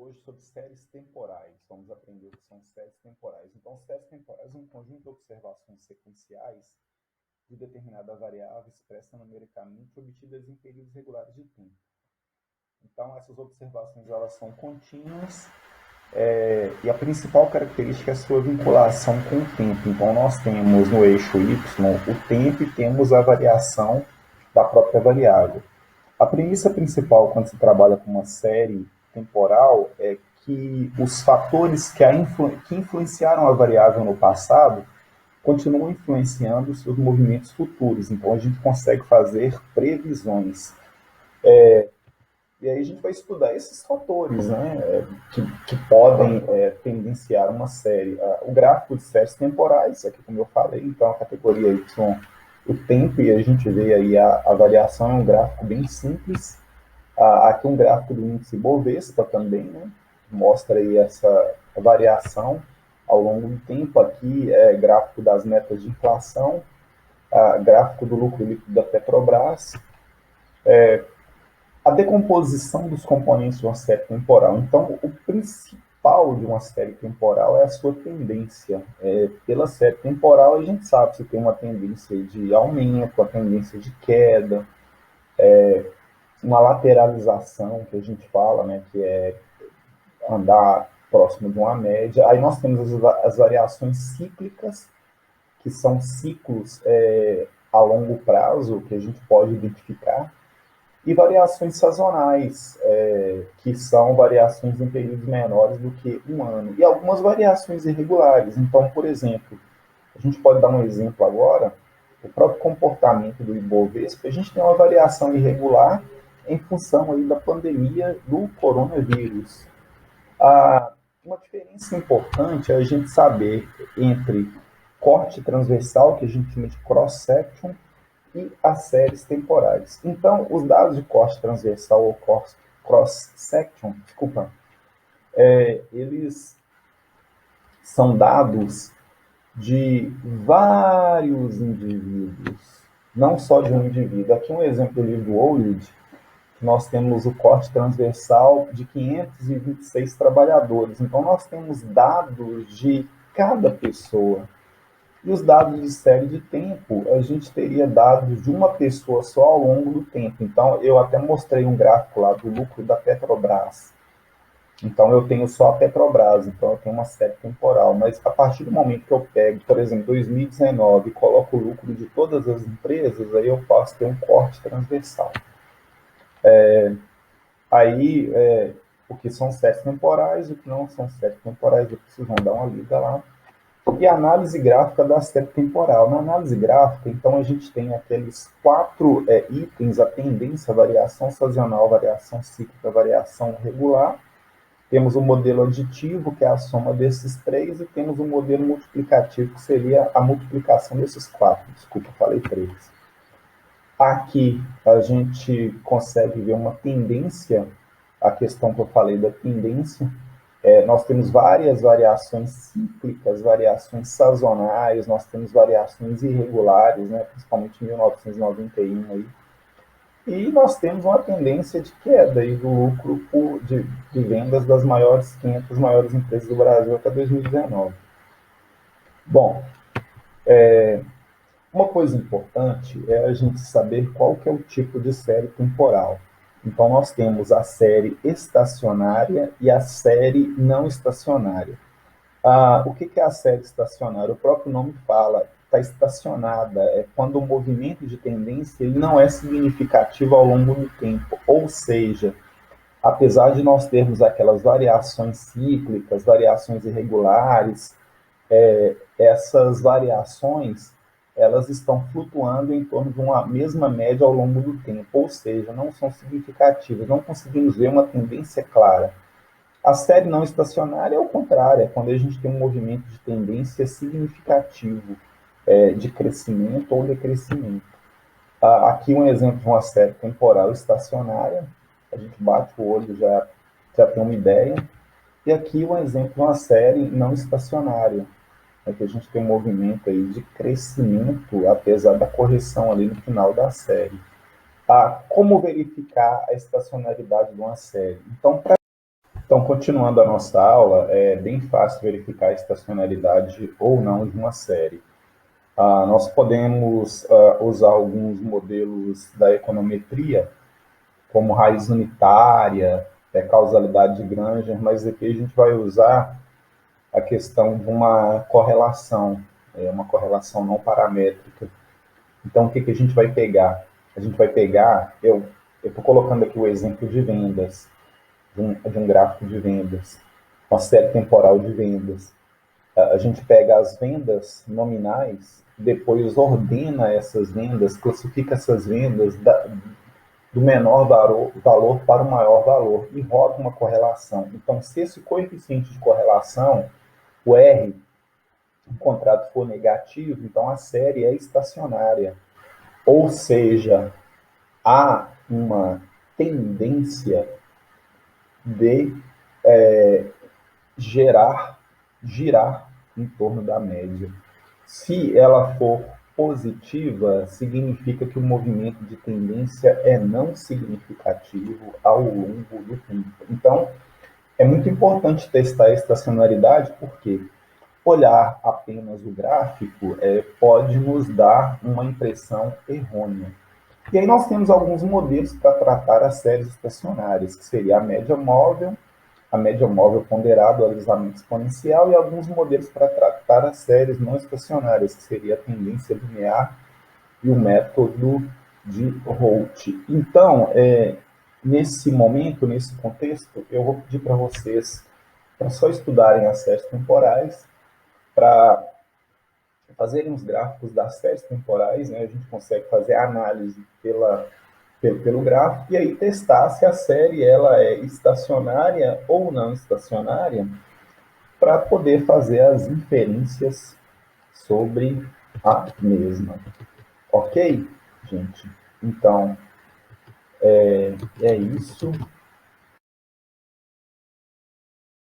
hoje sobre séries temporais. Vamos aprender o que são séries temporais. Então, séries temporais é um conjunto de observações sequenciais de determinada variável expressa numericamente obtidas em períodos regulares de tempo. Então, essas observações elas são contínuas e a principal característica é a sua vinculação com o tempo. Então, nós temos no eixo Y o tempo e temos a variação da própria variável. A premissa principal quando se trabalha com uma série temporal é que os fatores que influenciaram a variável no passado continuam influenciando os seus movimentos futuros. Então, a gente consegue fazer previsões. E aí a gente vai estudar esses fatores, né, que podem tendenciar uma série. O gráfico de séries temporais, aqui como eu falei, então a categoria Y, o tempo, e a gente vê aí a variação, é um gráfico bem simples. Aqui um gráfico do índice Bovespa também, né, mostra aí essa variação ao longo do tempo. Aqui é gráfico das metas de inflação, gráfico do lucro líquido da Petrobras, a decomposição dos componentes de uma série temporal. Então, o principal de uma série temporal é a sua tendência. Pela série temporal, a gente sabe se tem uma tendência de aumento, uma tendência de queda, uma lateralização, que a gente fala, né, que é andar próximo de uma média. Aí nós temos as variações cíclicas, que são ciclos a longo prazo, que a gente pode identificar, e variações sazonais, que são variações em períodos menores do que um ano, e algumas variações irregulares. Então, por exemplo, a gente pode dar um exemplo agora, o próprio comportamento do Ibovespa, a gente tem uma variação irregular em função aí da pandemia do coronavírus. Uma diferença importante é a gente saber entre corte transversal, que a gente chama de cross-section, e as séries temporais. Então, os dados de corte transversal ou cross-section, eles são dados de vários indivíduos, não só de um indivíduo. Aqui um exemplo do livro Woolridge, nós temos o corte transversal de 526 trabalhadores. Então, nós temos dados de cada pessoa. E os dados de série de tempo, a gente teria dados de uma pessoa só ao longo do tempo. Então, eu até mostrei um gráfico lá do lucro da Petrobras. Então, eu tenho só a Petrobras, então eu tenho uma série temporal. Mas a partir do momento que eu pego, por exemplo, 2019 e coloco o lucro de todas as empresas, aí eu posso ter um corte transversal. O que são séries temporais, o que não são séries temporais, vocês vão dar uma lida lá. E a análise gráfica da série temporal. Na análise gráfica, então, a gente tem aqueles 4 itens: a tendência, a variação sazonal, a variação cíclica, a variação regular. Temos o modelo aditivo, que é a soma desses 3, e temos o modelo multiplicativo, que seria a multiplicação desses 4. Desculpa, falei 3. Aqui a gente consegue ver uma tendência, a questão que eu falei da tendência. Nós temos várias variações cíclicas, variações sazonais, nós temos variações irregulares, né, principalmente em 1991. Aí. E nós temos uma tendência de queda aí do lucro de vendas das 500 maiores empresas do Brasil até 2019. Bom, uma coisa importante é a gente saber qual que é o tipo de série temporal. Então, nós temos a série estacionária e a série não estacionária. O que é a série estacionária? O próprio nome fala, está estacionada. É quando o movimento de tendência ele não é significativo ao longo do tempo. Ou seja, apesar de nós termos aquelas variações cíclicas, variações irregulares, essas variações elas estão flutuando em torno de uma mesma média ao longo do tempo, ou seja, não são significativas, não conseguimos ver uma tendência clara. A série não estacionária é o contrário, é quando a gente tem um movimento de tendência significativo de crescimento ou decrescimento. Aqui um exemplo de uma série temporal estacionária, a gente bate o olho já tem uma ideia, e aqui um exemplo de uma série não estacionária, que a gente tem um movimento aí de crescimento, apesar da correção ali no final da série. Como verificar a estacionalidade de uma série? Então, continuando a nossa aula, é bem fácil verificar a estacionalidade ou não de uma série. Nós podemos usar alguns modelos da econometria, como raiz unitária, causalidade de Granger, mas aqui a gente vai usar a questão de uma correlação não paramétrica. Então, o que a gente vai pegar? A gente vai pegar, eu estou colocando aqui o exemplo de vendas, de um gráfico de vendas, uma série temporal de vendas. A gente pega as vendas nominais, depois ordena essas vendas, classifica essas vendas do menor valor para o maior valor e roda uma correlação. Então, se esse coeficiente de correlação, o R, encontrado for negativo, então a série é estacionária. Ou seja, há uma tendência de girar em torno da média. Se ela for positiva, significa que o movimento de tendência é não significativo ao longo do tempo. Então, é muito importante testar a estacionalidade, porque olhar apenas o gráfico pode nos dar uma impressão errônea. E aí nós temos alguns modelos para tratar as séries estacionárias, que seria a média móvel ponderada, o alisamento exponencial, e alguns modelos para tratar as séries não estacionárias, que seria a tendência linear e o método de Holt. Então, nesse momento, nesse contexto, eu vou pedir para vocês para só estudarem as séries temporais, para fazerem os gráficos das séries temporais, né? A gente consegue fazer a análise pelo gráfico, e aí testar se a série ela é estacionária ou não estacionária, para poder fazer as inferências sobre a mesma. Ok, gente? Então, é isso.